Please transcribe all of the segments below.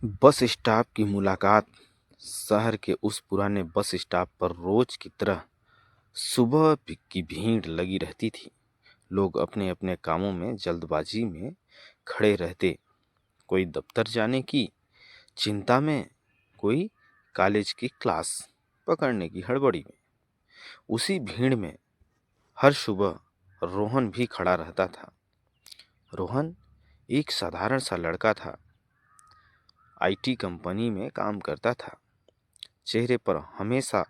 Bus stop की मुलाकात। शहर के उस पुराने बस स्टॉप पर रोज की तरह सुबह की भीड़ लगी रहती थी। लोग अपने अपने कामों में जल्दबाजी में खड़े रहते। कोई दफ्तर जाने की चिंता में, कोई कॉलेज की क्लास पकड़ने की हड़बड़ी में। उसी भीड़ में हर सुबह रोहन भी खड़ा रहता था। रोहन एक साधारण सा लड़का था। आईटी कंपनी में काम करता था। चेहरे पर हमेशा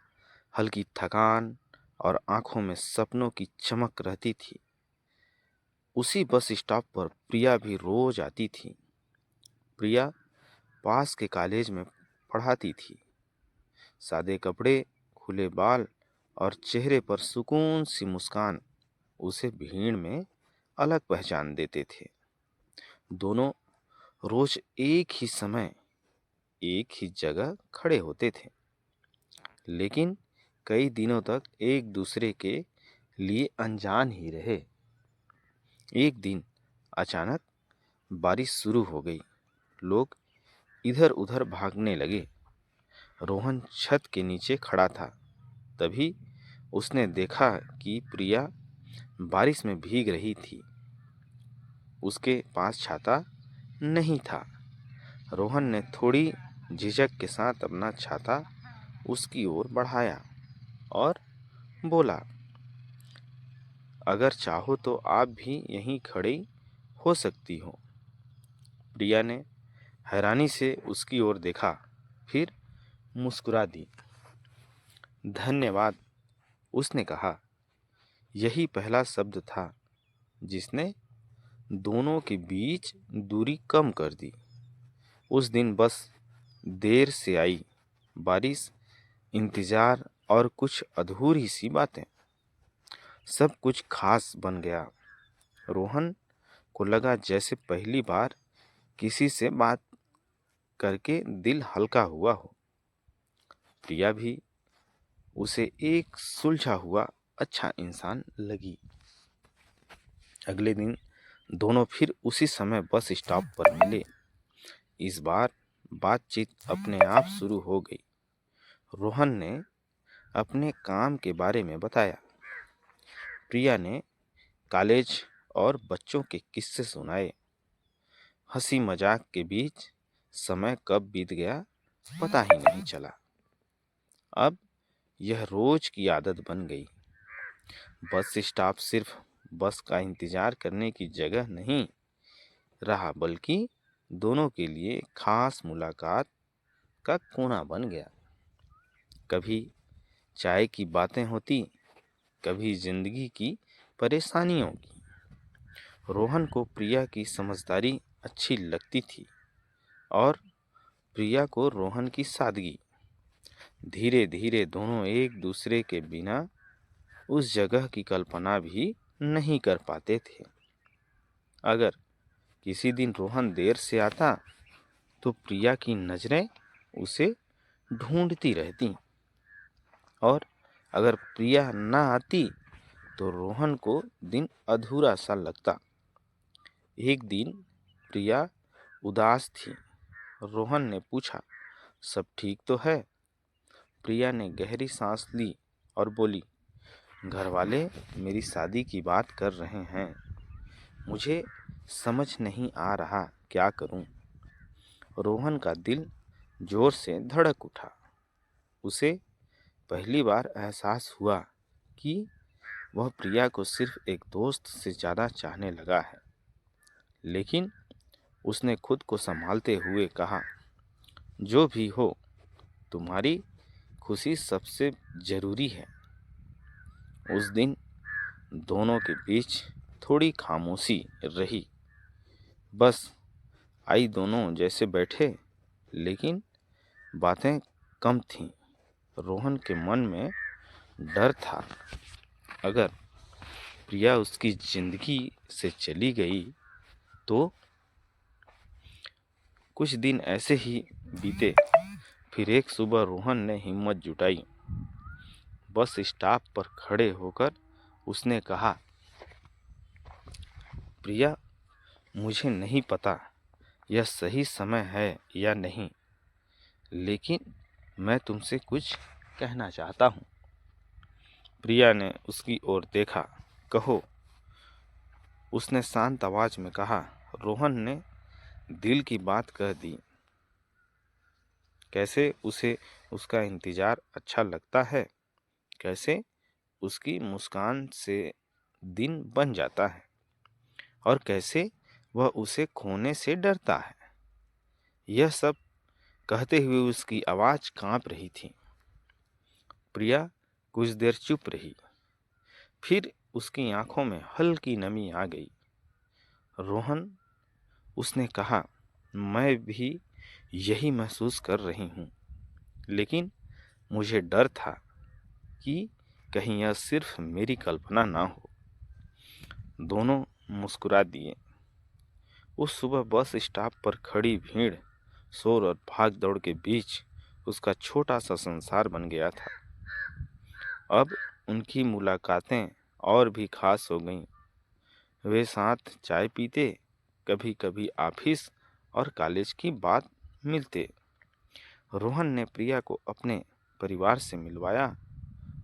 हल्की थकान और आंखों में सपनों की चमक रहती थी। उसी बस स्टॉप पर प्रिया भी रोज आती थी। प्रिया पास के कॉलेज में पढ़ाती थी। सादे कपड़े, खुले बाल और चेहरे पर सुकून सी मुस्कान उसे भीड़ में अलग पहचान देते थे। दोनों रोज एक ही समय, एक ही जगह खड़े होते थे, लेकिन कई दिनों तक एक दूसरे के लिए अनजान ही रहे। एक दिन अचानक बारिश शुरू हो गई। लोग इधर उधर भागने लगे। रोहन छत के नीचे खड़ा था। तभी उसने देखा कि प्रिया बारिश में भीग रही थी। उसके पास छाता नहीं था। रोहन ने थोड़ी झिझक के साथ अपना छाता उसकी ओर बढ़ाया और बोला, अगर चाहो तो आप भी यहीं खड़ी हो सकती हो। प्रिया ने हैरानी से उसकी ओर देखा, फिर मुस्कुरा दी। धन्यवाद, उसने कहा। यही पहला शब्द था जिसने दोनों के बीच दूरी कम कर दी। उस दिन बस देर से आई। बारिश, इंतजार और कुछ अधूरी सी बातें, सब कुछ खास बन गया। रोहन को लगा जैसे पहली बार किसी से बात करके दिल हल्का हुआ हो। प्रिया भी उसे एक सुलझा हुआ अच्छा इंसान लगी। अगले दिन दोनों फिर उसी समय बस स्टॉप पर मिले। इस बार बातचीत अपने आप शुरू हो गई। रोहन ने अपने काम के बारे में बताया। प्रिया ने कॉलेज और बच्चों के किस्से सुनाए। हंसी मजाक के बीच समय कब बीत गया पता ही नहीं चला। अब यह रोज की आदत बन गई। बस स्टॉप सिर्फ बस का इंतजार करने की जगह नहीं रहा, बल्कि दोनों के लिए खास मुलाकात का कोना बन गया। कभी चाय की बातें होती, कभी जिंदगी की परेशानियों की। रोहन को प्रिया की समझदारी अच्छी लगती थी और प्रिया को रोहन की सादगी। धीरे धीरे दोनों एक दूसरे के बिना उस जगह की कल्पना भी नहीं कर पाते थे। अगर किसी दिन रोहन देर से आता तो प्रिया की नजरें उसे ढूंढती रहती, और अगर प्रिया न आती तो रोहन को दिन अधूरा सा लगता। एक दिन प्रिया उदास थी। रोहन ने पूछा, सब ठीक तो है? प्रिया ने गहरी सांस ली और बोली, घर वाले मेरी शादी की बात कर रहे हैं। मुझे समझ नहीं आ रहा क्या करूं। रोहन का दिल जोर से धड़क उठा। उसे पहली बार एहसास हुआ कि वह प्रिया को सिर्फ एक दोस्त से ज़्यादा चाहने लगा है। लेकिन उसने खुद को संभालते हुए कहा, जो भी हो, तुम्हारी खुशी सबसे ज़रूरी है। उस दिन दोनों के बीच थोड़ी खामोशी रही। बस आई दोनों जैसे बैठे, लेकिन बातें कम थीं। रोहन के मन में डर था, अगर प्रिया उसकी जिंदगी से चली गई तो। कुछ दिन ऐसे ही बीते। फिर एक सुबह रोहन ने हिम्मत जुटाई। बस स्टॉप पर खड़े होकर उसने कहा, प्रिया, मुझे नहीं पता यह सही समय है या नहीं, लेकिन मैं तुमसे कुछ कहना चाहता हूँ। प्रिया ने उसकी ओर देखा। कहो, उसने शांत आवाज में कहा। रोहन ने दिल की बात कह दी। कैसे उसे उसका इंतजार अच्छा लगता है, कैसे उसकी मुस्कान से दिन बन जाता है, और कैसे वह उसे खोने से डरता है। यह सब कहते हुए उसकी आवाज कांप रही थी। प्रिया कुछ देर चुप रही, फिर उसकी आंखों में हल्की नमी आ गई। रोहन, उसने कहा, मैं भी यही महसूस कर रही हूँ, लेकिन मुझे डर था कि कहीं यह सिर्फ मेरी कल्पना ना हो। दोनों मुस्कुरा दिए। उस सुबह बस स्टॉप पर खड़ी भीड़, शोर और भाग दौड़ के बीच उसका छोटा सा संसार बन गया था। अब उनकी मुलाकातें और भी खास हो गईं। वे साथ चाय पीते, कभी कभी ऑफिस और कॉलेज की बात मिलते। रोहन ने प्रिया को अपने परिवार से मिलवाया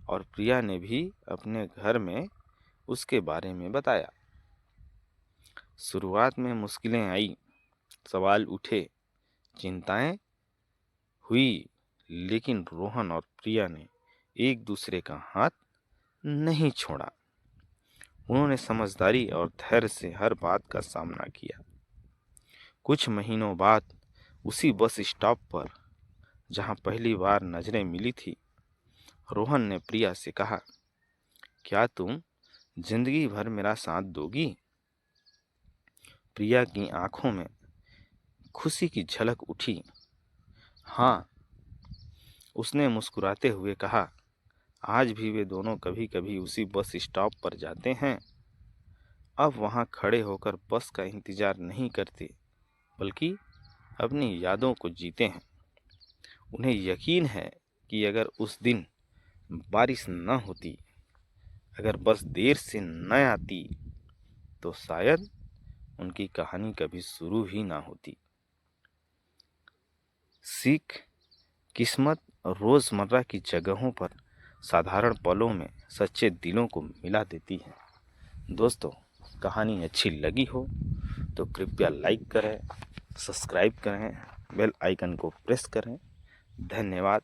और प्रिया ने भी अपने घर में उसके बारे में बताया। शुरुआत में मुश्किलें आई, सवाल उठे, चिंताएं हुई, लेकिन रोहन और प्रिया ने एक दूसरे का हाथ नहीं छोड़ा। उन्होंने समझदारी और धैर्य से हर बात का सामना किया। कुछ महीनों बाद उसी बस स्टॉप पर, जहां पहली बार नजरें मिली थी, रोहन ने प्रिया से कहा, क्या तुम जिंदगी भर मेरा साथ दोगी? प्रिया की आंखों में खुशी की झलक उठी। हाँ, उसने मुस्कुराते हुए कहा। आज भी वे दोनों कभी कभी उसी बस स्टॉप पर जाते हैं। अब वहां खड़े होकर बस का इंतजार नहीं करते, बल्कि अपनी यादों को जीते हैं। उन्हें यकीन है कि अगर उस दिन बारिश न होती, अगर बस देर से न आती, तो शायद उनकी कहानी कभी शुरू ही ना होती। सीख, किस्मत रोजमर्रा की जगहों पर साधारण पलों में सच्चे दिलों को मिला देती है। दोस्तों, कहानी अच्छी लगी हो तो कृपया लाइक करें, सब्सक्राइब करें, बेल आइकन को प्रेस करें। धन्यवाद।